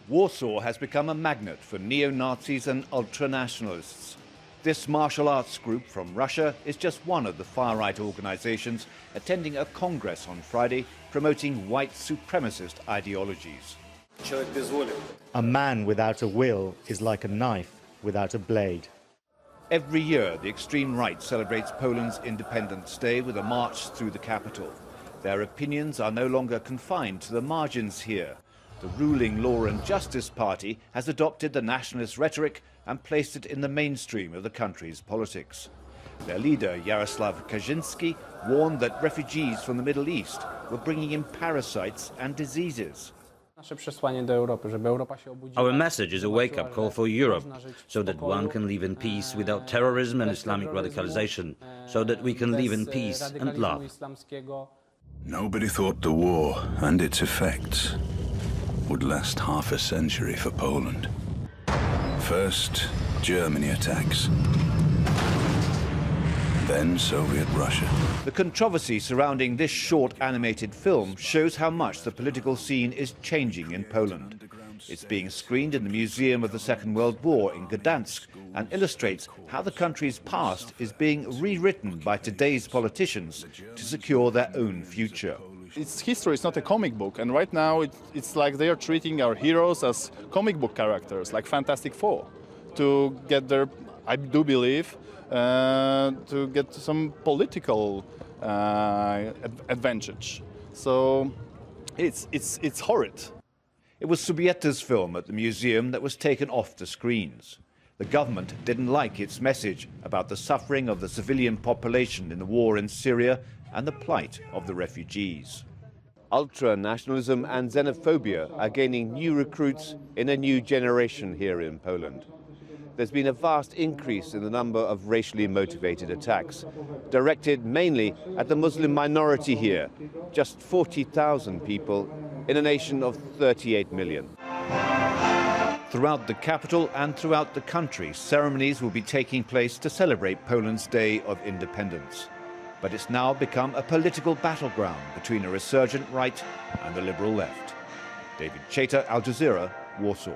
Warsaw has become a magnet for neo-Nazis and ultra-nationalists. This martial arts group from Russia is just one of the far-right organizations attending a congress on Friday promoting white supremacist ideologies. A man without a will is like a knife without a blade. Every year, the extreme right celebrates Poland's Independence Day with a march through the capital. Their opinions are no longer confined to the margins here. The ruling Law and Justice Party has adopted the nationalist rhetoric and placed it in the mainstream of the country's politics. Their leader, Jarosław Kaczynski, warned that refugees from the Middle East were bringing in parasites and diseases. Our message is a wake-up call for Europe, so that one can live in peace without terrorism and Islamic radicalization, so that we can live in peace and love. Nobody thought the war and its effects would last half a century for Poland. First, Germany attacks. Then Soviet Russia. The controversy surrounding this short animated film shows how much the political scene is changing in Poland. It's being screened in the Museum of the Second World War in Gdansk and illustrates how the country's past is being rewritten by today's politicians to secure their own future. Its history is not a comic book, and right now it's like they are treating our heroes as comic book characters, like Fantastic Four, to get their, I do believe, to get some political advantage. So it's horrid. It was Subieta's film at the museum that was taken off the screens. The government didn't like its message about the suffering of the civilian population in the war in Syria and the plight of the refugees. Ultra-nationalism and xenophobia are gaining new recruits in a new generation here in Poland. There's been a vast increase in the number of racially motivated attacks, directed mainly at the Muslim minority here, just 40,000 people in a nation of 38 million. Throughout the capital and throughout the country, ceremonies will be taking place to celebrate Poland's Day of Independence. But it's now become a political battleground between a resurgent right and a liberal left. David Chater, Al Jazeera, Warsaw.